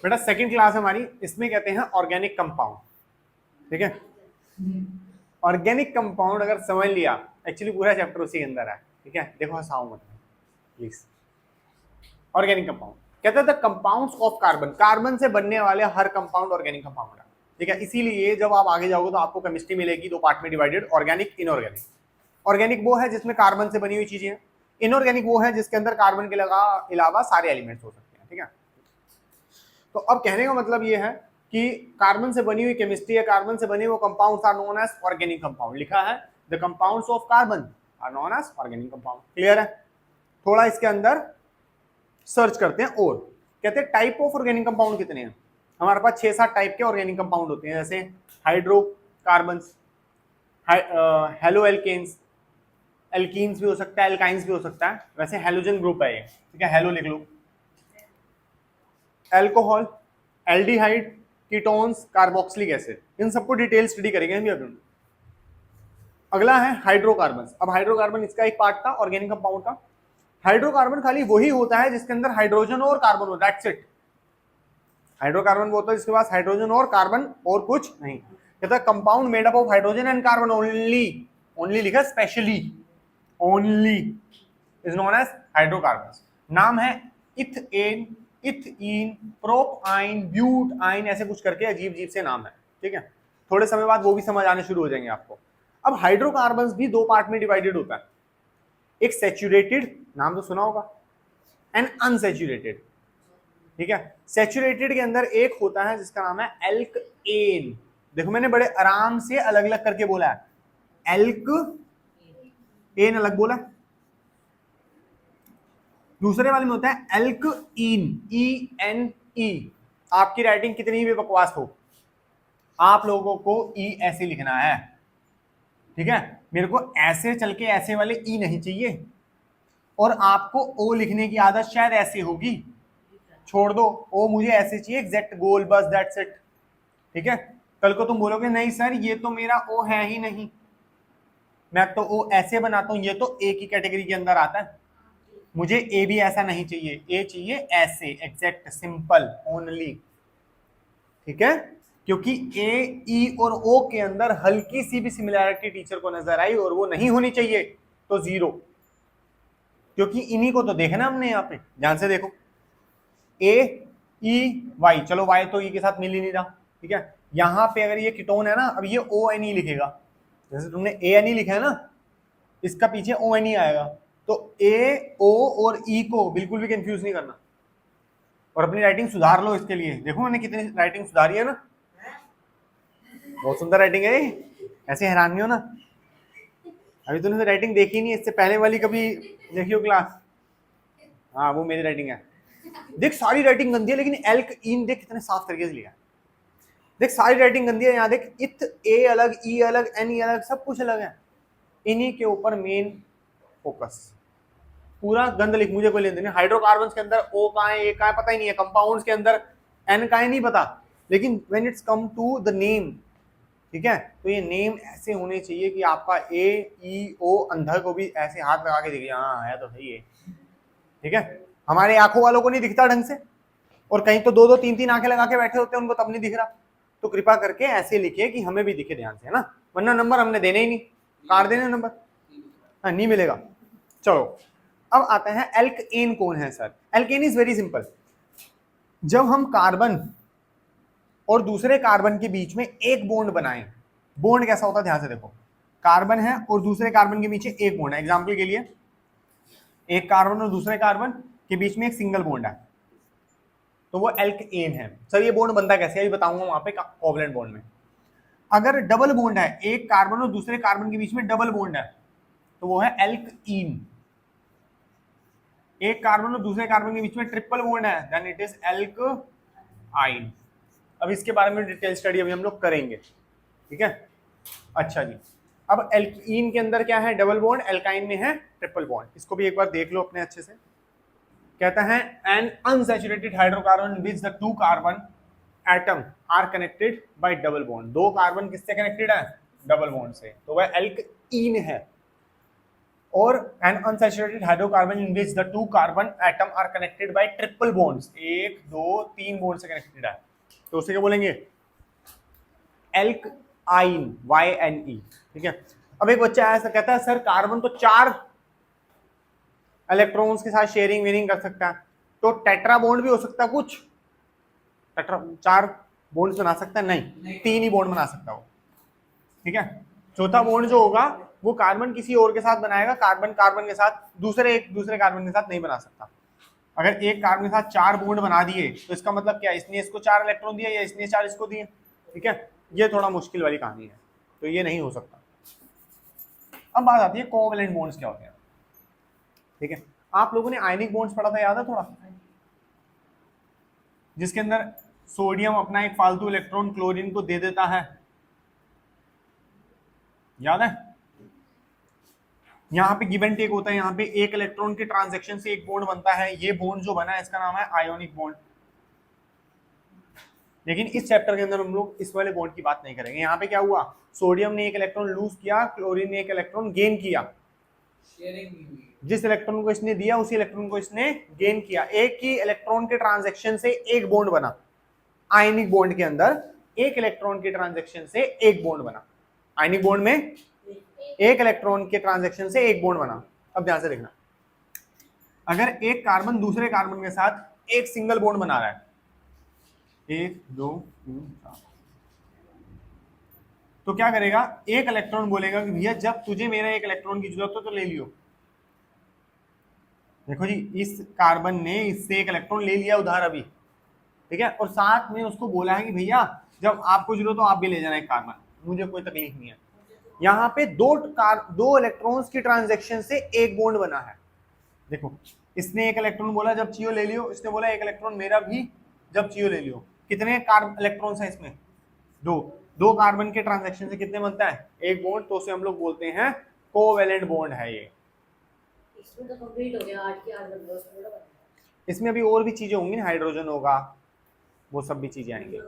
बेटा second class हमारी, इसमें कहते हैं ऑर्गेनिक कंपाउंड। ठीक है, ऑर्गेनिक कंपाउंड अगर समझ लिया, एक्चुअली पूरा चैप्टर उसी के अंदर है। ठीक है, देखो हंसाओ मत प्लीज। ऑर्गेनिक कंपाउंड कहते हैं the compounds of carbon, carbon से बनने वाले हर कंपाउंड ऑर्गेनिक कंपाउंड है। ठीक है, इसीलिए जब आप आगे जाओगे तो आपको केमिस्ट्री मिलेगी दो पार्ट में डिवाइडेड, ऑर्गेनिक इनऑर्गेनिक। ऑर्गेनिक वो है जिसमें कार्बन से बनी हुई चीजें हैं, इनऑर्गेनिक वो है जिसके अंदर कार्बन के अलावा सारे एलिमेंट्स हो सकते हैं। ठीक है, तो अब कहने का मतलब ये है कि कार्बन से बनी हुई केमिस्ट्री या कार्बन से बने वो compounds are known as organic compound. लिखा है the compounds of carbon are known as organic compound. Clear है? थोड़ा इसके अंदर सर्च करते हैं और कहते हैं टाइप ऑफ ऑर्गेनिक कंपाउंड कितने हैं। हमारे पास 6-7 टाइप के ऑर्गेनिक कंपाउंड होते हैं, जैसे हाइड्रोकार्बन्स, हेलो एल्केन्स, एल्कीन्स भी हो सकता है, एल्काइंस भी हो सकता है। वैसे हेलोजन ग्रुप है ये। ठीक है, हेलो लिख लो। Alcohol, aldehyde, ketones, carboxylic acid, इन सबको डिटेल स्टडी करेंगे हम अभी। अगला है हाइड्रोकार्बन। अब हाइड्रोकार्बन इसका एक पार्ट था ऑर्गेनिक कंपाउंड का। हाइड्रोकार्बन खाली वही होता है जिसके अंदर हाइड्रोजन और कार्बन हो, दैट्स इट। हाइड्रोकार्बन वो होता है जिसके पास हाइड्रोजन और कार्बन और कुछ नहीं। कहता है compound made up of hydrogen and carbon only, only लिखा specially, only is known as hydrocarbon. नाम है इथेन, इथीन, प्रोपाइन, ब्यूटाइन, ऐसे कुछ करके अजीब अजीब से नाम है। ठीक है, थोड़े समय बाद वो भी समझ आने शुरू हो जाएंगे आपको। अब हाइड्रोकार्बन्स भी दो पार्ट में डिवाइडेड होता है, एक सैचुरेटेड, नाम तो सुना होगा, एंड अनसैचुरेटेड। ठीक है, सैचुरेटेड के अंदर एक होता है जिसका नाम है एल्केन। देखो मैंने बड़े आराम से अलग अलग करके बोला है, एल्क एन अलग बोला। दूसरे वाले में होता है एल्कीन, ई एन ई। आपकी राइटिंग कितनी भी बकवास हो, आप लोगों को ई ऐसे लिखना है। ठीक है, मेरे को ऐसे चल के ऐसे वाले ई नहीं चाहिए, और आपको ओ लिखने की आदत शायद ऐसे होगी, छोड़ दो ओ, मुझे ऐसे चाहिए एग्जैक्ट गोल, बस दैट्स इट। ठीक है, कल को तुम बोलोगे नहीं सर ये तो मेरा ओ है ही नहीं, मैं तो ओ ऐसे बनाता हूं, ये तो ए की कैटेगरी के अंदर आता है, मुझे ए भी ऐसा नहीं चाहिए, ए चाहिए ऐसे एग्जैक्ट सिंपल ओनली। ठीक है, क्योंकि ए, ई और ओ के अंदर हल्की सी भी सिमिलैरिटी टीचर को नजर आई और वो नहीं होनी चाहिए तो जीरो, क्योंकि इन्हीं को तो देखना हमने यहाँ पे, ध्यान से देखो, ए ई वाई, चलो वाई तो ई के साथ मिल ही नहीं रहा। ठीक है, यहां पे अगर ये कीटोन है ना, अब ये ओ एन ई लिखेगा, जैसे तुमने ए एन ई लिखा है ना, इसका पीछे ओ एन ई आएगा, तो ए ओ और ई को बिल्कुल भी कंफ्यूज नहीं करना, और अपनी राइटिंग सुधार लो इसके लिए। देखो मैंने कितनी राइटिंग सुधारी है ना, बहुत सुंदर राइटिंग है, ऐसे हैरान नहीं हो ना। अभी तूने राइटिंग देखी नहीं, इससे पहले वाली कभी देखियो क्लास? हाँ वो मेरी राइटिंग है। देख सारी राइटिंग गंदी है, लेकिन एल्क इन देख कितने साफ तरीके से लिखा है। देख सारी राइटिंग गंदी है, यहाँ देख इथ ए अलग, ई अलग, एन ई अलग, सब कुछ अलग है। इन्हीं के ऊपर मेन फोकस, पूरा गंद लिख, मुझे कोई लेन देन नहीं। हाइड्रोकार्बन्स के अंदर ओ कहाँ है, ए कहाँ है, पता ही नहीं है। कंपाउंड्स के अंदर एन कहाँ है नहीं पता, लेकिन when it's come to the name, ठीक है, तो ये नेम ऐसे होने चाहिए कि आपका ए ई ओ अंधर को भी ऐसे हाथ लगा के दिखे, हाँ है तो सही है। ठीक है, हमारे आंखों वालों को नहीं दिखता ढंग से, और कहीं तो 2-2 3-3 आंखें लगा के बैठे होते हैं, उनको तब नहीं दिख रहा। तो कृपा करके ऐसे लिखिए कि हमें भी दिखे ध्यान से, है ना, वरना नंबर हमने देने ही नहीं, काट देने नंबर, हाँ नहीं मिलेगा। चलो अब आता है एल्केन कौन है sir. Alkene is very simple, जब हम कार्बन और दूसरे कार्बन के बीच में एक बॉन्ड बनाएं, बॉन्ड कैसा होता है ध्यान से देखो, कार्बन है और दूसरे कार्बन के नीचे एक बॉन्ड है। एग्जांपल के लिए एक कार्बन और दूसरे कार्बन के बीच में एक सिंगल बॉन्ड है, तो वो एल्केन है। सर ये बॉन्ड बनता कैसे है, अभी बताऊंगा वहां पे कोवलेंट बॉन्ड में। अगर डबल बॉन्ड है, एक कार्बन और दूसरे कार्बन के बीच में डबल बॉन्ड है, तो वो है एल्कीन। एक कार्बन और दूसरे कार्बन के बीच में ट्रिपल बॉन्ड है, देन इट इज एल्काइन। अब इसके बारे में डिटेल स्टडी अभी हम लोग करेंगे। ठीक है, अच्छा जी, अब एल्कीन के अंदर क्या है, डबल बॉन्ड, एल्काइन में है ट्रिपल बॉन्ड। इसको भी एक बार देख लो अपने अच्छे से। कहता है an unsaturated hydrocarbon which the two carbon atom are connected by double bond. दो कार्बन किससे कनेक्टेड है, डबल बॉन्ड से, तो वह एल्कीन है। और an unsaturated hydrocarbon in which the two carbon atom are connected by triple bonds, 1 2 3 bond से connected है, तो उसे क्या बोलेंगे? Alkyne, YNE। ठीक है। अब एक बच्चा ऐसा कहता है सर कार्बन तो 4 इलेक्ट्रॉन्स के साथ शेयरिंग वेरिंग कर सकता है, तो टेट्रा बॉन्ड भी हो सकता है कुछ? टेट्रा 4 बॉन्ड बना सकता है? नहीं, 3 ही बॉन्ड बना सकता हो। ठीक है। चौथा बॉन्ड जो होगा वो कार्बन किसी और के साथ बनाएगा, कार्बन कार्बन के साथ, दूसरे कार्बन के साथ नहीं बना सकता। अगर एक कार्बन के साथ 4 बॉन्ड बना दिए तो इसका मतलब क्या? इसने इसको 4 इलेक्ट्रॉन दिया या इसने 4 इसको दिए। ठीक है, ये थोड़ा मुश्किल वाली कहानी है, तो ये नहीं हो सकता। अब बात आती है कोवैलेंट बॉन्ड्स क्या होते हैं। ठीक है, आप लोगों ने आयनिक बॉन्ड्स पढ़ा था, याद है थोड़ा, जिसके अंदर सोडियम अपना एक फालतू इलेक्ट्रॉन क्लोरीन को दे देता है, याद है? यहाँ पे गिव एंड टेक होता है, यहाँ पे एक इलेक्ट्रॉन के ट्रांजैक्शन से एक बॉन्ड बनता है, ये बॉन्ड जो बना है इसका नाम है आयोनिक बॉन्ड। लेकिन इस चैप्टर के अंदर हम लोग इस वाले बॉन्ड की बात नहीं करेंगे। यहाँ पे क्या हुआ, सोडियम ने एक इलेक्ट्रॉन लूज किया, क्लोरीन ने एक इलेक्ट्रॉन गेन किया, जिस इलेक्ट्रॉन को इसने दिया उसी इलेक्ट्रॉन को इसने गेन किया, एक ही इलेक्ट्रॉन के ट्रांजैक्शन से एक बॉन्ड बना। आयनिक बॉन्ड के अंदर एक इलेक्ट्रॉन के ट्रांजैक्शन से एक बॉन्ड बना, आयनिक बॉन्ड में एक इलेक्ट्रॉन के ट्रांजैक्शन से एक बॉन्ड बना। अब ध्यान से देखना, अगर एक कार्बन दूसरे कार्बन के साथ एक सिंगल बॉन्ड बना रहा है, 1 2 3 4, तो क्या करेगा, एक इलेक्ट्रॉन बोलेगा कि भैया जब तुझे मेरा एक इलेक्ट्रॉन की जरूरत हो तो ले लियो। देखो जी, इस कार्बन ने इससे एक इलेक्ट्रॉन ले लिया उधार अभी, ठीक है, और साथ में उसको बोला है कि भैया जब आपको जरूरत हो आप भी ले जाना एक कार्बन, मुझे कोई तकलीफ नहीं है। यहाँ पे दो इलेक्ट्रॉन्स की ट्रांजैक्शन से एक बॉन्ड बना है। देखो, इसने एक इलेक्ट्रॉन बोला जब चाहिए ले लियो, इसने बोला एक इलेक्ट्रॉन मेरा भी जब चाहिए ले लियो। कितने इलेक्ट्रॉन्स हैं इसमें? दो कार्बन के ट्रांजैक्शन से कितने बनता है? एक बॉन्ड, तो उसे हम लोग बोलते हैं कोवैलेंट बॉन्ड है ये। इसमें तो कंप्लीट हो गया, 8 की 8 बन गया। इसमें अभी और भी चीजें होंगी ना, हाइड्रोजन होगा, वो सब भी चीजें आएंगी।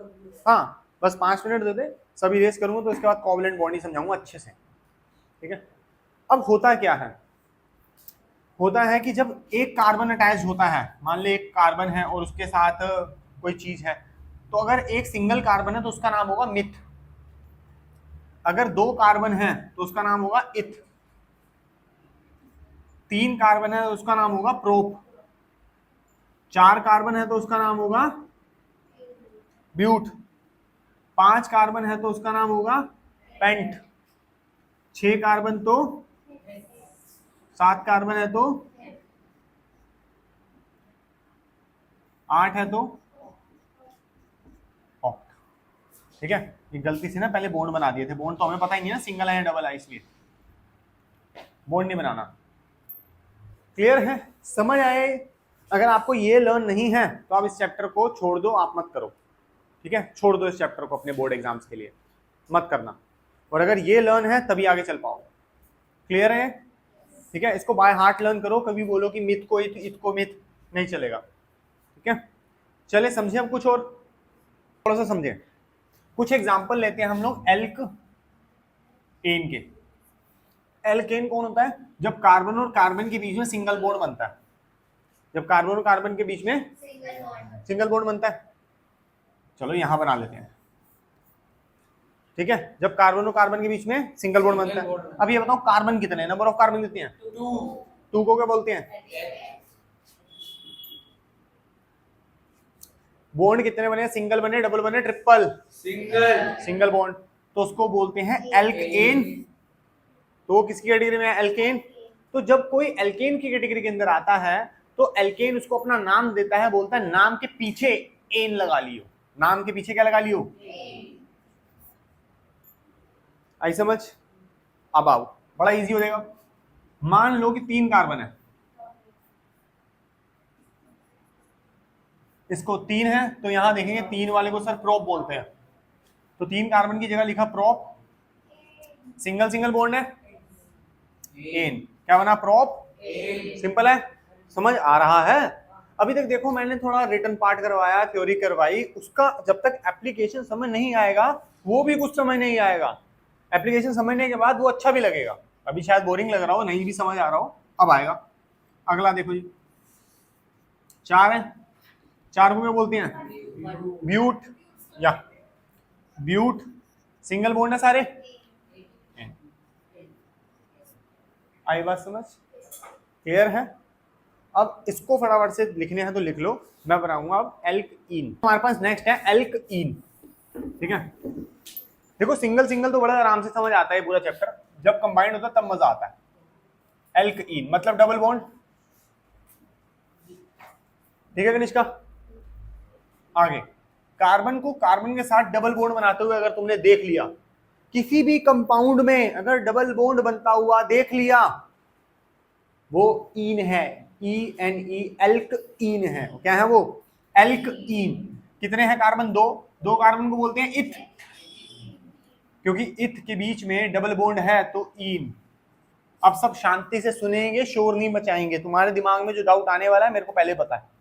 हाँ, बस 5 मिनट दे दे, सभी रेस करूंगा तो इसके बाद कोवैलेंट बॉन्ड ही समझाऊंगा अच्छे से। ठीक है। अब होता क्या है, होता है कि जब एक कार्बन अटैच होता है, मान ले एक कार्बन है और उसके साथ कोई चीज है, तो अगर एक सिंगल कार्बन है तो उसका नाम होगा मिथ, अगर 2 कार्बन है तो उसका नाम होगा इथ, 3 कार्बन है तो उसका नाम होगा प्रोप, 4 कार्बन है तो उसका नाम होगा ब्यूट, 5 कार्बन है तो उसका नाम होगा पेंट, 6 कार्बन तो 7 कार्बन है तो 8 है तो ऑक्ट। ठीक है, ये गलती से ना पहले बॉन्ड बना दिए थे, बॉन्ड तो हमें पता ही नहीं है ना सिंगल है या डबल है, इसलिए बॉन्ड नहीं बनाना। क्लियर है, समझ आए? अगर आपको ये लर्न नहीं है तो आप इस चैप्टर को छोड़ दो, आप मत करो। ठीक है, छोड़ दो इस चैप्टर को अपने बोर्ड एग्जाम्स के लिए, मत करना। और अगर ये लर्न है तभी आगे चल पाओ। क्लियर है? ठीक है, इसको बाय हार्ट लर्न करो, कभी बोलो कि मिथ को इथ को मिथ, नहीं चलेगा। ठीक है, चले समझे अब कुछ और थोड़ा सा समझे। कुछ एग्जांपल लेते हैं हम लोग एल्केन के। एल्केन कौन होता है? जब कार्बन और कार्बन के बीच में सिंगल बॉन्ड बनता है, जब कार्बन और कार्बन के बीच में सिंगल बॉन्ड बनता है। चलो यहां बना लेते हैं। ठीक है, जब कार्बन और कार्बन के बीच में सिंगल बॉन्ड बनता है। अब ये बताओ कार्बन कितने, नंबर ऑफ कार्बन कितने हैं? 2 को क्या बोलते हैं? बॉन्ड कितने बने? सिंगल बने, डबल बने, ट्रिपल? सिंगल बॉन्ड, तो उसको बोलते हैं एल्केन। तो किसकी कैटेगरी में है? एल्केन। तो जब कोई एल्केन की कैटेगरी के अंदर आता है तो एल्केन उसको अपना नाम देता है, बोलता है नाम के पीछे एन लगा लियो, नाम के पीछे क्या लगा लियो? आई समझ? अब आओ, बड़ा इजी हो जाएगा। मान लो कि 3 कार्बन है, इसको 3 है तो यहां देखेंगे 3 वाले को सर प्रोप बोलते हैं, तो 3 कार्बन की जगह लिखा प्रोप, सिंगल सिंगल बॉन्ड है एन, क्या बना? प्रोप। सिंपल है, समझ आ रहा है? अभी तक देखो मैंने थोड़ा रिटन पार्ट करवाया, थ्योरी करवाई, उसका जब तक एप्लीकेशन समझ नहीं आएगा वो भी कुछ समझ नहीं आएगा, एप्लीकेशन समझने के बाद वो अच्छा भी लगेगा। अभी शायद बोरिंग लग रहा हो, नहीं भी समझ आ रहा हो, अब आएगा। अगला देखो जी, 4 है, 4 को क्या बोलते हैं? ब्यूट, या ब्यूट। सिंगल बॉन्ड है सारे। आई बात समझ, क्लियर है? अब इसको फटाफट से लिखने हैं तो लिख लो, मैं बनाऊंगा अब एल्कइन। हमारे पास नेक्स्ट है एल्कइन, ठीक है। देखो सिंगल सिंगल तो बड़ा आराम से समझ आता है पूरा चैप्टर, जब कंबाइंड होता है तब मजा आता है। एल्कइन मतलब डबल बॉन्ड, ठीक है कनिष्का? आगे, कार्बन को कार्बन के साथ डबल बॉन्ड बनाते हुए अगर तुमने देख लिया, किसी भी कंपाउंड में अगर डबल बॉन्ड बनता हुआ देख लिया, वो ईन है, E-N-E, एल्कइन है। क्या है वो? एल्कइन। कितने हैं कार्बन? 2, 2 कार्बन को बोलते हैं इथ, क्योंकि इथ के बीच में डबल बॉन्ड है तो ईन। अब सब शांति से सुनेंगे, शोर नहीं मचाएंगे, तुम्हारे दिमाग में जो डाउट आने वाला है मेरे को पहले पता है।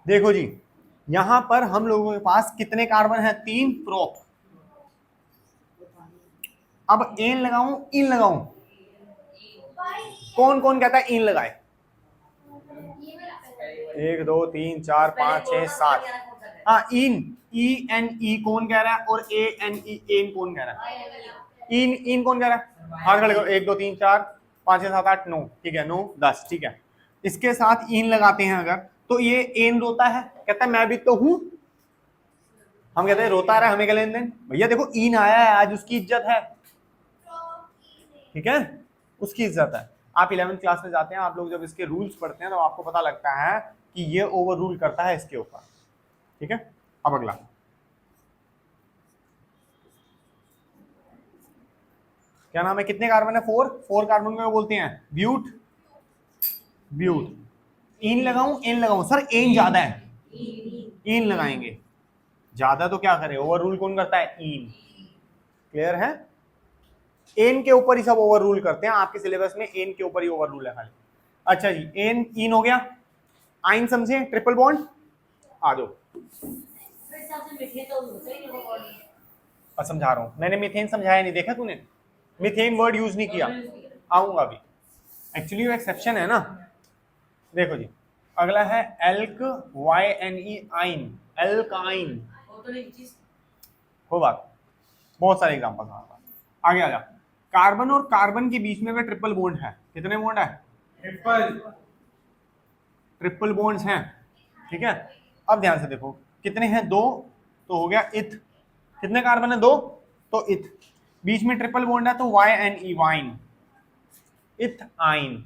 देखो जी, यहां पर हम लोगों के पास कितने कार्बन है? 3 प्रोप। अब एन लगाऊं इन लगाऊं? कौन कौन कहता है इन लगाए? 1 2 3 4 5 6 7। हाँ इन, E-N-E कौन कह रहा है? और A-N-E एन कौन कह रहा है? इन, इन कौन कह रहा है? हाथ खड़े करो। 1 2 3 4 5 6 7 8 9, ठीक है, 9 10, ठीक है। इसके साथ इन लगाते हैं अगर, तो ये एन रोता है, कहता है मैं भी तो हूं। हम कहते हैं रोता रहा, हमें क्या लेन देन? भैया देखो इन आया है, आज उसकी इज्जत है, ठीक है, उसकी इज्जत है। आप 11वीं क्लास में जाते हैं, आप लोग जब इसके रूल्स पढ़ते हैं तो आपको पता लगता है कि ये ओवर रूल करता है इसके ऊपर, ठीक है। अब अगला, क्या नाम है? कितने कार्बन है? 4। 4 कार्बन को बोलते हैं ब्यूट, ब्यूट। इन लगाऊं एन लगाऊं? सर एन ज्यादा है, इन लगाएंगे। ज्यादा तो क्या करे, ओवर रूल कौन करता है? इन। क्लियर है? एन के ऊपर ही सब ओवर रूल करते हैं, आपके सिलेबस में एन के ऊपर ही ओवर रूल है खाली। अच्छा जी, एन इन हो गया। आइन समझे? Triple bond. आ जाओ, और समझा रहा हूं, मैंने मीथेन समझाया नहीं, देखा तूने? मीथेन वर्ड यूज नहीं किया, आऊंगा अभी। एक्चुअली वो एक्सेप्शन है ना। देखो जी, अगला है एल्क, Y-N-E आइन, एल्काइन। हो बात, बहुत सारे एग्जांपल हमारे पास। आगे आ जा। कार्बन और कार्बन के बीच में अगर ट्रिपल बॉन्ड है, कितने बॉन्ड है? ट्रिपल बॉन्ड्स हैं, ठीक है। अब ध्यान से देखो, कितने हैं? 2, तो हो गया इथ। कितने कार्बन है? 2, तो इथ। बीच में ट्रिपल बॉन्ड है तो Y-N-E वाइन, इथ आइन,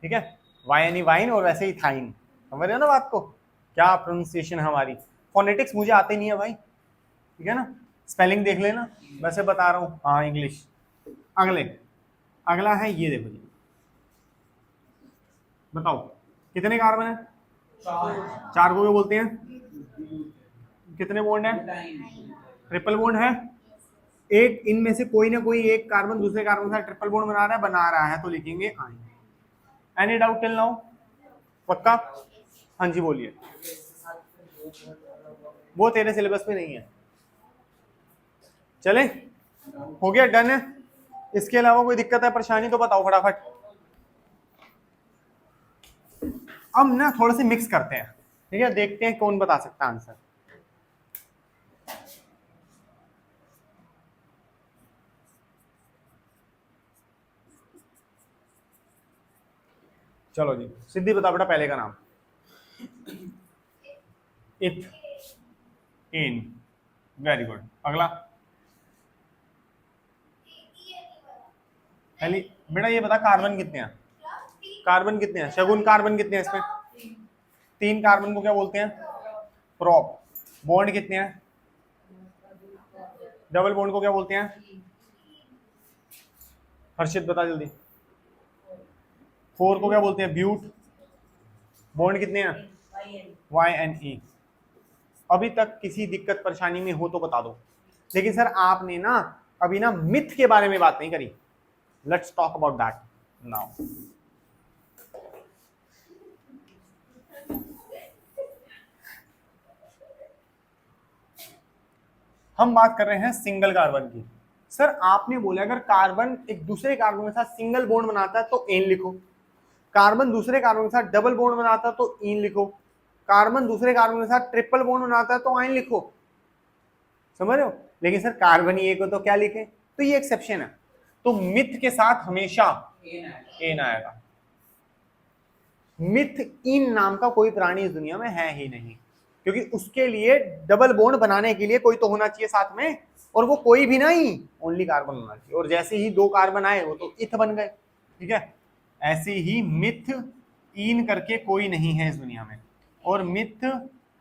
ठीक है। Y-N-E वाइन, और वैसे ही थाइन। समझ रहे हो ना बात को? क्या प्रोनाउंसिएशन है हमारी। फोनेटिक्स मुझे आते नहीं है भाई, ठीक है ना, स्पेलिंग देख लेना, वैसे बता रहा हूँ। हाँ इंग्लिश। अगले, अगला है ये, देखो जी, बताओ कितने कार्बन है? 4 को क्या बोलते हैं? कितने बॉन्ड है? ट्रिपल बॉन्ड है। एक इनमें से कोई ना कोई एक कार्बन दूसरे कार्बन के साथ ट्रिपल बॉन्ड बना रहा है तो लिखेंगे आइन। Any doubt till now? पक्का? हाँ जी बोलिए। वो तेरे सिलेबस में नहीं है, चले? हो गया, डन है? इसके अलावा कोई दिक्कत है, परेशानी तो बताओ फटाफट। अब ना थोड़े से मिक्स करते हैं, ठीक है, देखते हैं कौन बता सकता है आंसर। चलो जी, सिद्धि बता बेटा पहले का नाम। इथ, इन, वेरी गुड। अगला पहले बेटा ये बता, कार्बन कितने हैं? कार्बन कितने हैं शगुन? कार्बन कितने हैं इसमें? 3 कार्बन को क्या बोलते हैं? प्रोप। बॉन्ड कितने हैं? डबल बॉन्ड को क्या बोलते हैं? हर्षित बता जल्दी। 4 को क्या बोलते हैं? ब्यूट। बॉन्ड कितने हैं? Y-N-E। अभी तक किसी दिक्कत परेशानी में हो तो बता दो। लेकिन सर आपने ना अभी ना मिथ के बारे में बात नहीं करी। Let's talk about that now. हम बात कर रहे हैं सिंगल कार्बन की। सर आपने बोला अगर कार्बन एक दूसरे कार्बन के साथ सिंगल बॉन्ड बनाता है तो एन लिखो, कार्बन दूसरे कार्बन के साथ डबल बॉन्ड बनाता है तो इन लिखो, कार्बन दूसरे कार्बन के साथ ट्रिपल बॉन्ड बनाता है तो आइन लिखो। समझ रहे हो? लेकिन सर कार्बन ही एक हो तो क्या लिखे? तो ये एक्सेप्शन है। तो मिथ के साथ हमेशा एन आएगा। मिथ इन नाम का कोई प्राणी इस दुनिया में है ही नहीं, क्योंकि उसके लिए डबल बॉन्ड बनाने के लिए कोई तो होना चाहिए साथ में, और वो कोई भी नहीं, ओनली कार्बन होना चाहिए। और जैसे ही दो कार्बन आए वो तो इथ बन गए। ठीक है, ऐसे ही मिथ इन करके कोई नहीं है इस दुनिया में, और मिथ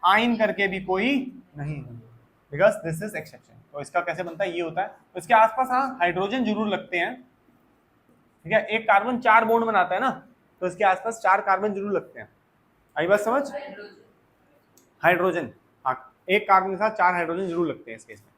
आइन करके भी कोई नहीं है, बिकॉज दिस इज एक्सेप्शन। तो इसका कैसे बनता है? ये होता है। तो इसके आसपास हाँ हाइड्रोजन जरूर लगते हैं। ठीक है, एक कार्बन 4 बॉन्ड बनाता है ना, तो इसके आसपास 4 कार्बन जरूर लगते हैं। आई बात समझ? हाइड्रोजन, हाँ, एक कार्बन के साथ 4 हाइड्रोजन जरूर लगते हैं इस केस में।